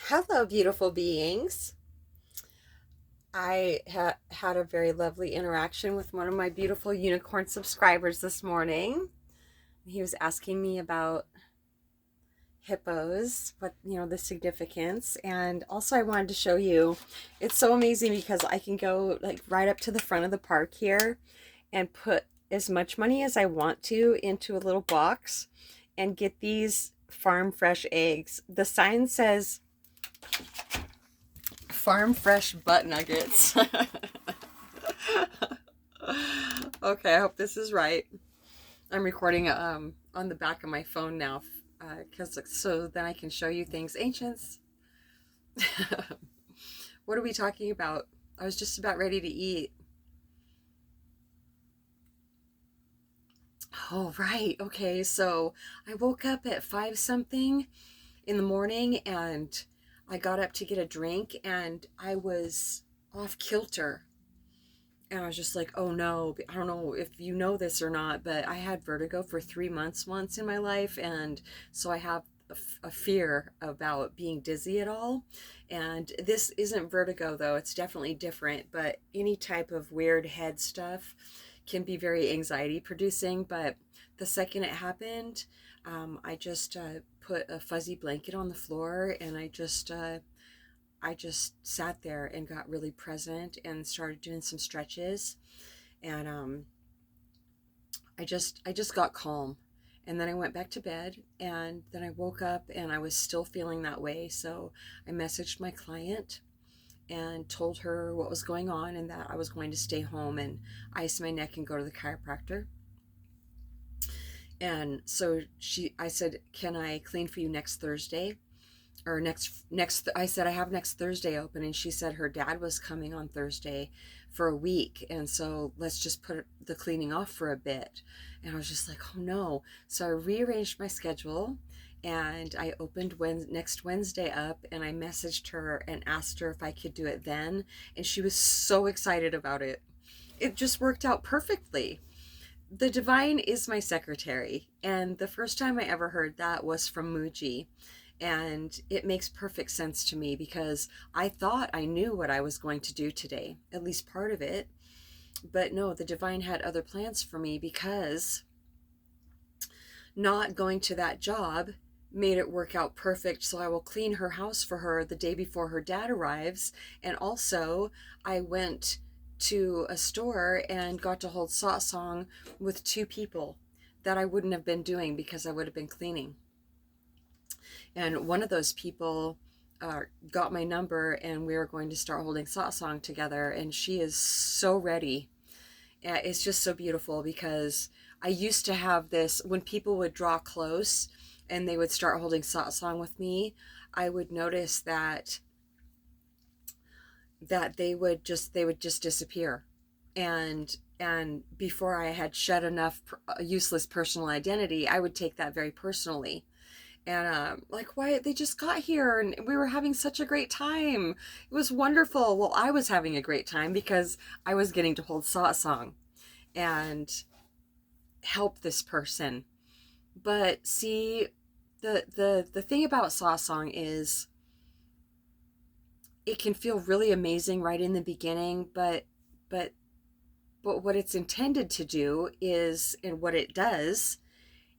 Hello, beautiful beings. I had a very lovely interaction with one of my beautiful unicorn subscribers this morning. He was asking me about hippos, the significance. And also, I wanted to show you it's so amazing because I can go like right up to the front of the park here and put as much money as I want to into a little box and get these farm fresh eggs. The sign says farm fresh butt nuggets. Okay, I hope this is right. I'm recording on the back of my phone now, because so then I can show you things. Ancients, what are we talking about? I was just about ready to eat. Oh, right. Okay, so I woke up at 5 something in the morning and I got up to get a drink and I was off kilter. And I was just like, oh no, I don't know if you know this or not, but I had vertigo for 3 months once in my life. And so I have a fear about being dizzy at all. And this isn't vertigo, though. It's definitely different. But any type of weird head stuff can be very anxiety producing. But the second it happened, I just put a fuzzy blanket on the floor and I just sat there and got really present and started doing some stretches and I just got calm. And then I went back to bed and then I woke up and I was still feeling that way. So I messaged my client and told her what was going on and that I was going to stay home and ice my neck and go to the chiropractor. And so I said, "Can I clean for you next Thursday?" Or next I said I have next Thursday open, and she said her dad was coming on Thursday for a week, and so let's just put the cleaning off for a bit. And I was just like, oh no. So I rearranged my schedule and I opened next Wednesday up and I messaged her and asked her if I could do it then, and she was so excited about it. It just worked out perfectly. The divine is my secretary, and the first time I ever heard that was from Muji. And it makes perfect sense to me because I thought I knew what I was going to do today, at least part of it. But no, the divine had other plans for me because not going to that job made it work out perfect. So I will clean her house for her the day before her dad arrives. And also, I went to a store and got to hold satsang with two people that I wouldn't have been doing because I would have been cleaning. And one of those people got my number and we were going to start holding satsang together. And she is so ready. It's just so beautiful because I used to have this when people would draw close and they would start holding satsang with me. I would notice that they would just disappear. And before I had shed enough useless personal identity, I would take that very personally. And like, why they just got here and we were having such a great time. It was wonderful. Well, I was having a great time because I was getting to hold satsang and help this person. But see, the thing about satsang is it can feel really amazing right in the beginning, but but what it's intended to do is, and what it does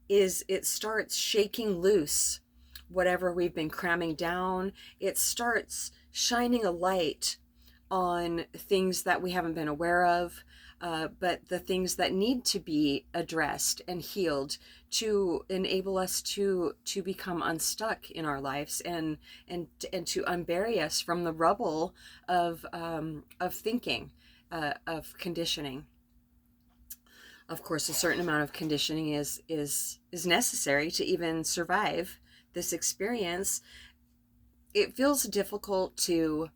is it starts shaking loose whatever we've been cramming down. It starts shining a light on things that we haven't been aware of, but the things that need to be addressed and healed to enable us to become unstuck in our lives and to unbury us from the rubble of thinking, of conditioning. Of course, a certain amount of conditioning is necessary to even survive this experience. It feels difficult to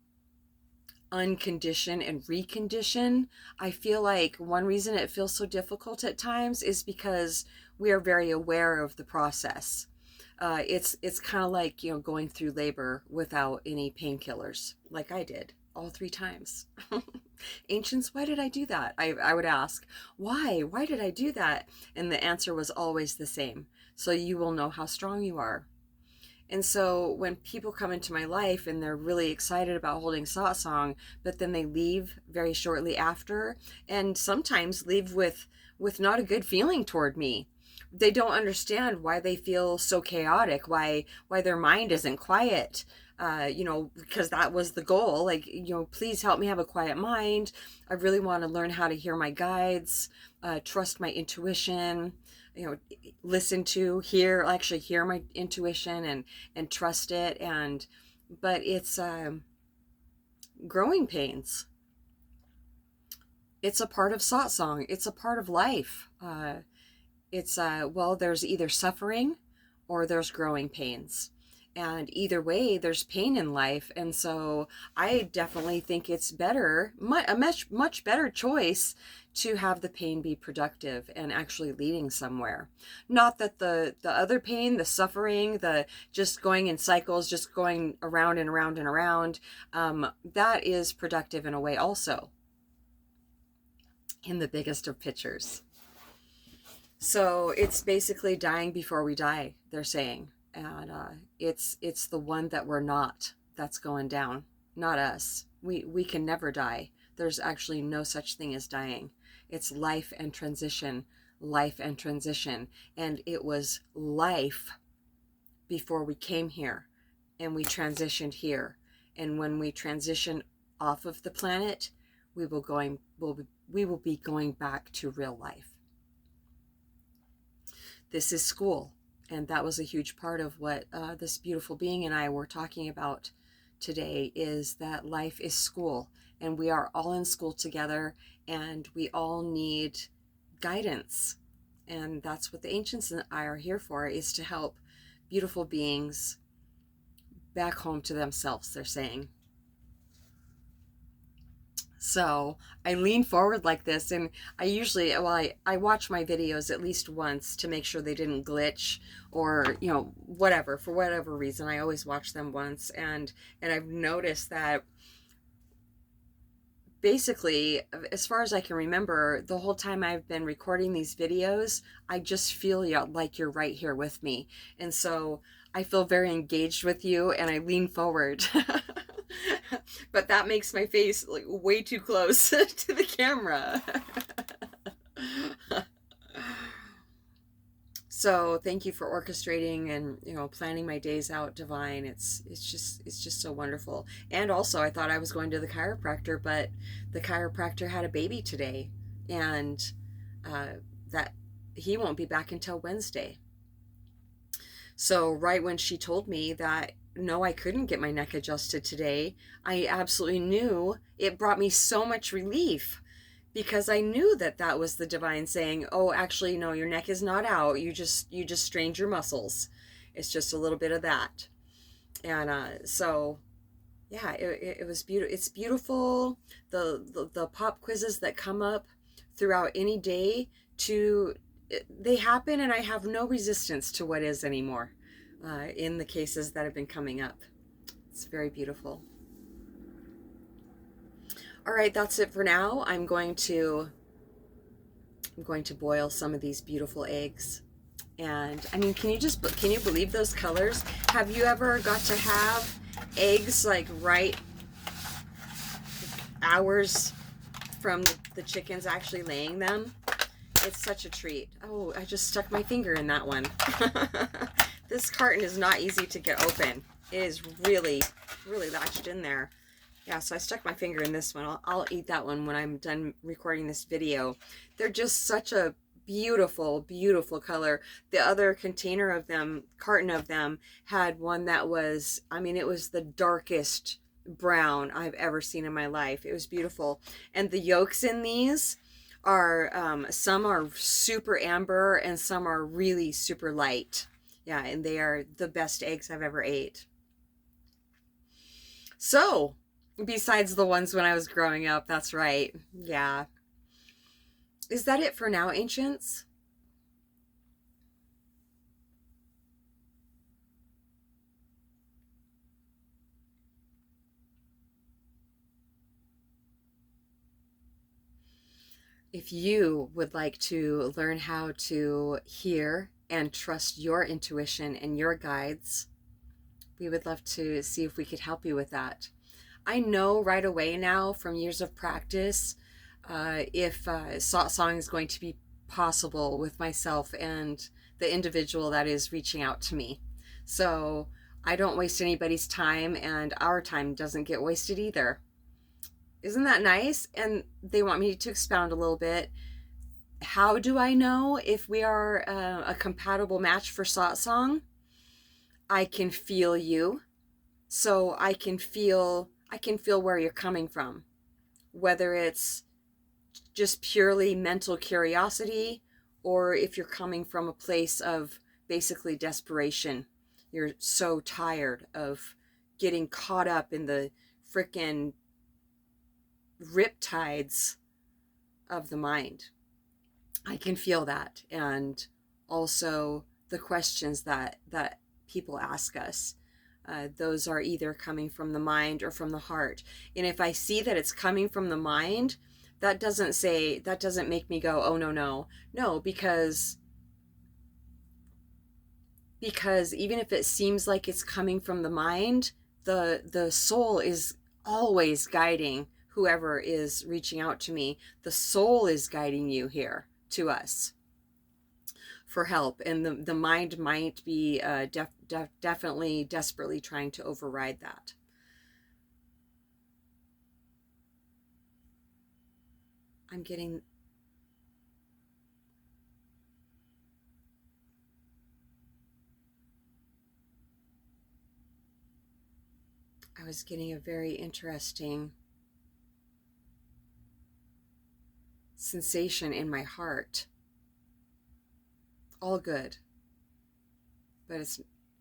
uncondition and recondition. I feel like one reason it feels so difficult at times is because we are very aware of the process. It's kind of like, going through labor without any painkillers, like I did all 3 times. Ancients, why did I do that? I would ask, why did I do that? And the answer was always the same: so you will know how strong you are. And so when people come into my life and they're really excited about holding satsang, but then they leave very shortly after, and sometimes leave with not a good feeling toward me. They don't understand why they feel so chaotic, why their mind isn't quiet. Because that was the goal. Like, please help me have a quiet mind. I really want to learn how to hear my guides, trust my intuition, listen to, actually hear my intuition and trust it. But it's growing pains. It's a part of satsang. It's a part of life. There's either suffering or there's growing pains. And either way, there's pain in life. And so I definitely think it's better, a much better choice to have the pain be productive and actually leading somewhere. Not that the other pain, the suffering, the just going in cycles, just going around and around and around, that is productive in a way also, in the biggest of pictures. So it's basically dying before we die, they're saying. And it's the one that we're not that's going down, not us. We can never die. There's actually no such thing as dying. It's life and transition, life and transition. And it was life before we came here, and we transitioned here. And when we transition off of the planet, we will be going back to real life. This is school, and that was a huge part of what this beautiful being and I were talking about today, is that life is school, and we are all in school together, and we all need guidance. And that's what the ancients and I are here for, is to help beautiful beings back home to themselves, they're saying. So I lean forward like this, and I usually, I watch my videos at least once to make sure they didn't glitch or, whatever, for whatever reason. I always watch them once, and I've noticed that basically, as far as I can remember, the whole time I've been recording these videos, I just feel like you're right here with me. And so I feel very engaged with you, and I lean forward. But that makes my face like way too close to the camera. So thank you for orchestrating and planning my days out, Divine. It's just so wonderful. And also, I thought I was going to the chiropractor, but the chiropractor had a baby today, and that he won't be back until Wednesday. So right when she told me that no, I couldn't get my neck adjusted today, I absolutely knew. It brought me so much relief, because I knew that was the divine saying, oh, actually, no, your neck is not out. You just strained your muscles. It's just a little bit of that. And so, yeah, it was beautiful. It's beautiful. The pop quizzes that come up throughout any day, they happen, and I have no resistance to what is anymore. In the cases that have been coming up. It's very beautiful. All right, that's it for now. I'm going to boil some of these beautiful eggs. And I mean, can you believe those colors? Have you ever got to have eggs like right hours from the chickens actually laying them? It's such a treat. Oh, I just stuck my finger in that one. This carton is not easy to get open. It is really, really latched in there. Yeah, so I stuck my finger in this one. I'll eat that one when I'm done recording this video. They're just such a beautiful, beautiful color. The other carton of them, had one that was, it was the darkest brown I've ever seen in my life. It was beautiful. And the yolks in these are, some are super amber and some are really super light. Yeah, and they are the best eggs I've ever ate. So, besides the ones when I was growing up, that's right. Yeah. Is that it for now, ancients? If you would like to learn how to hear and trust your intuition and your guides, We would love to see if we could help you with that. I know right away now from years of practice if satsang is going to be possible with myself and the individual that is reaching out to me. So I don't waste anybody's time, and our time doesn't get wasted either. Isn't that nice? And they want me to expound a little bit. How do I know if we are a compatible match for satsang? I can feel you. So I can feel where you're coming from. Whether it's just purely mental curiosity, or if you're coming from a place of basically desperation. You're so tired of getting caught up in the frickin' riptides of the mind. I can feel that. And also the questions that people ask us. Those are either coming from the mind or from the heart. And if I see that it's coming from the mind, that doesn't make me go, oh, no, because even if it seems like it's coming from the mind, the soul is always guiding whoever is reaching out to me. The soul is guiding you here to us for help, and the mind might be definitely desperately trying to override that. I was getting a very interesting sensation in my heart. All good, but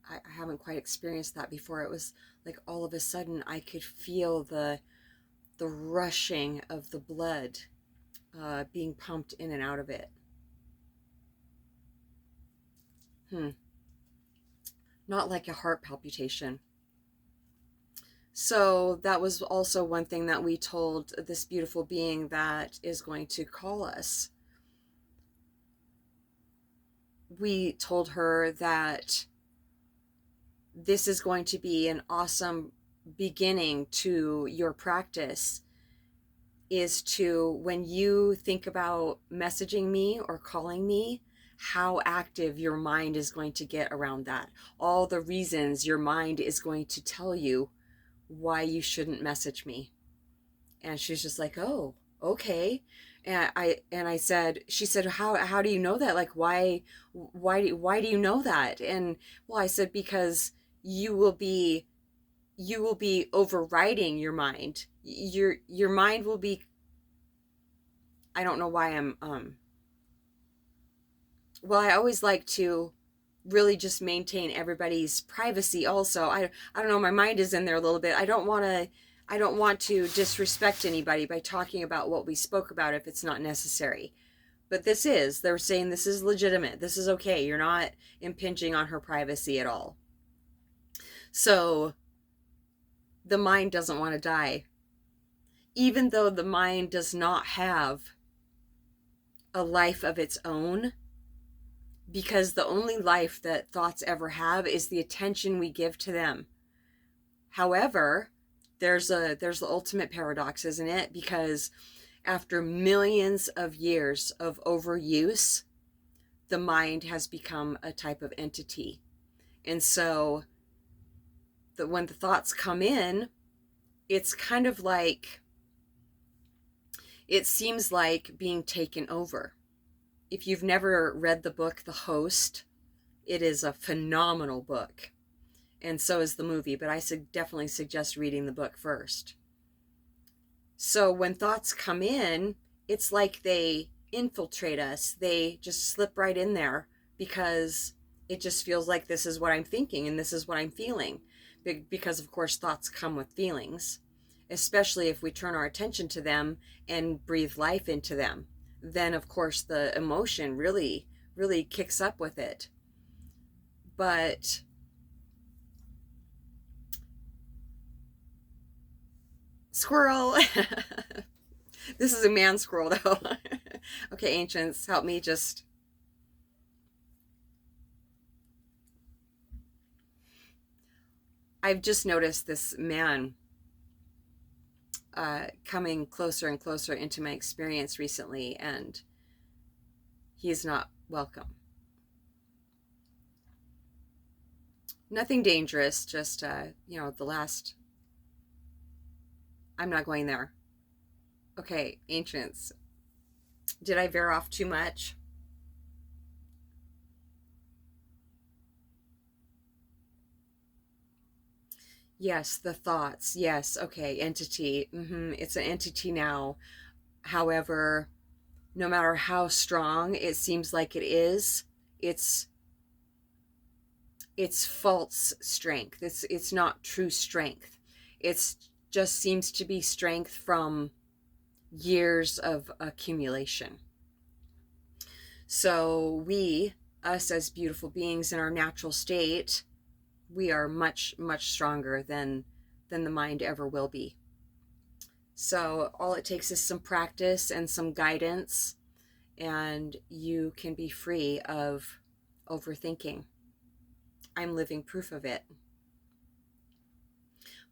I haven't quite experienced that before. It was like all of a sudden I could feel the rushing of the blood being pumped in and out of it. Not like a heart palpitation. So that was also one thing that we told this beautiful being that is going to call us. We told her that this is going to be an awesome beginning to your practice, is to, when you think about messaging me or calling me, how active your mind is going to get around that. All the reasons your mind is going to tell you why you shouldn't message me. And she's just like, oh, okay. And I said, she said, how do you know that? Like, why do you know that? And well, I said, because you will be overriding your mind. Your mind will be, I don't know why I'm well, I always like to really just maintain everybody's privacy also. I don't know, my mind is in there a little bit. I don't want to disrespect anybody by talking about what we spoke about if it's not necessary. But they're saying this is legitimate. This is okay. You're not impinging on her privacy at all. So the mind doesn't want to die. Even though the mind does not have a life of its own, because the only life that thoughts ever have is the attention we give to them. However, there's the ultimate paradox, isn't it? Because after millions of years of overuse, the mind has become a type of entity. And so when the thoughts come in, it's kind of like, it seems like being taken over. If you've never read the book The Host, it is a phenomenal book. And so is the movie, but I definitely suggest reading the book first. So when thoughts come in, it's like they infiltrate us. They just slip right in there because it just feels like this is what I'm thinking and this is what I'm feeling. Because, of course, thoughts come with feelings, especially if we turn our attention to them and breathe life into them. Then, of course, the emotion really, really kicks up with it. But squirrel. This is a man squirrel, though. Okay, ancients, help me just... I've just noticed this man coming closer and closer into my experience recently, and he's not welcome. Nothing dangerous, just, the last. I'm not going there. Okay, ancients. Did I veer off too much? Yes, the thoughts. Yes, okay, entity. It's an entity now. However, no matter how strong it seems like it is, it's it's false strength. It's not true strength. It's just seems to be strength from years of accumulation. So we, us as beautiful beings in our natural state, we are much, much stronger than the mind ever will be. So all it takes is some practice and some guidance, and you can be free of overthinking. I'm living proof of it.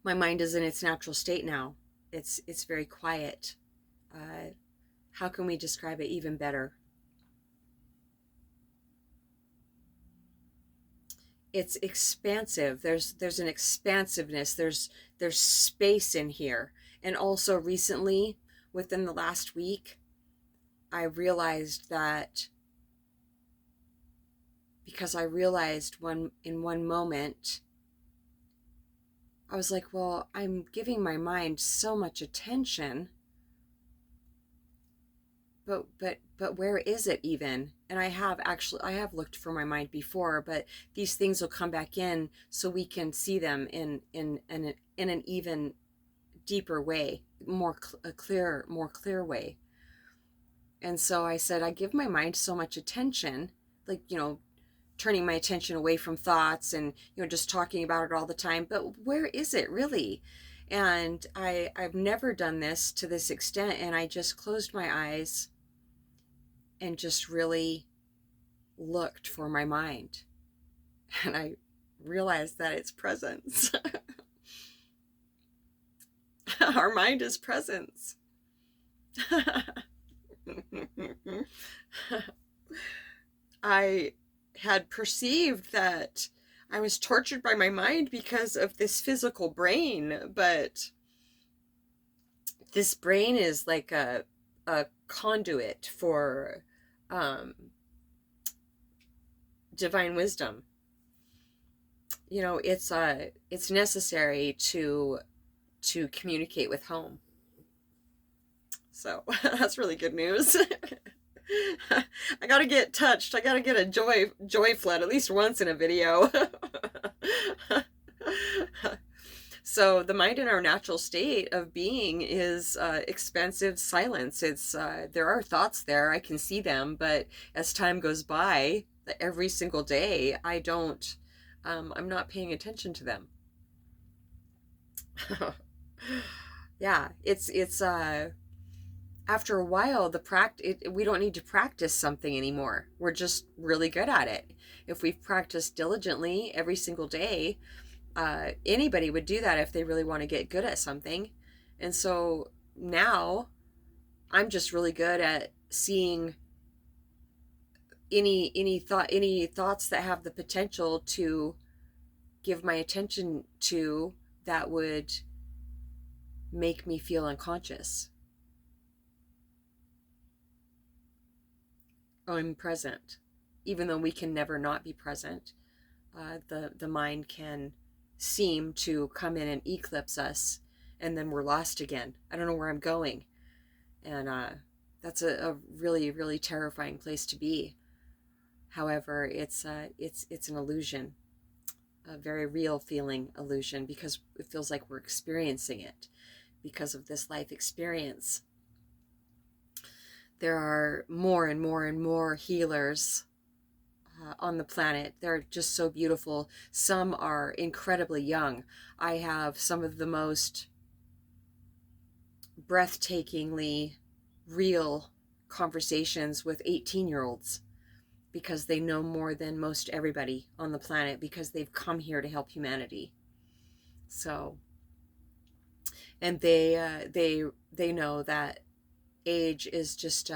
My mind is in its natural state now. It's very quiet. Uh, how can we describe it even better? It's expansive. There's an expansiveness. There's space in here. And also recently, within the last week, I realized that, because I realized one moment, I was like, well, I'm giving my mind so much attention, but where is it even? And I have looked for my mind before, but these things will come back in so we can see them in an even deeper way, more clear way. And so I said, I give my mind so much attention, like, turning my attention away from thoughts and, just talking about it all the time, but where is it really? And I've never done this to this extent, and I just closed my eyes and just really looked for my mind, and I realized that it's presence. Our mind is presence. I had perceived that I was tortured by my mind because of this physical brain, but this brain is like a conduit for um, divine wisdom. It's necessary to communicate with home. So that's really good news. I gotta get touched. I gotta get a joy flood at least once in a video. So the mind in our natural state of being is expansive silence. It's there are thoughts there. I can see them, but as time goes by, every single day, I don't. I'm not paying attention to them. Yeah, it's after a while, we don't need to practice something anymore. We're just really good at it. If we've practiced diligently every single day, anybody would do that if they really want to get good at something. And so now I'm just really good at seeing any thoughts that have the potential to give my attention to, that would make me feel unconscious. I'm present, even though we can never not be present. The mind can seem to come in and eclipse us, and then we're lost again. I don't know where I'm going, and that's a really, really terrifying place to be. However, it's an illusion, a very real feeling illusion, because it feels like we're experiencing it because of this life experience. There are more and more and more healers on the planet. They're just so beautiful. Some are incredibly young. I have some of the most breathtakingly real conversations with 18-year-olds, because they know more than most everybody on the planet, because they've come here to help humanity. So, and they know that age is just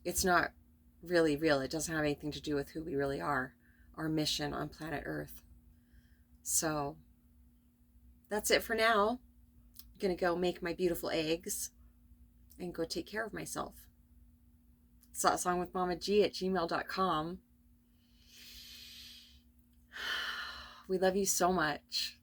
it's not really real. It doesn't have anything to do with who we really are, our mission on planet Earth. So that's it for now. I'm gonna go make my beautiful eggs and go take care of myself. satsangwithmamaji@gmail.com. We love you so much.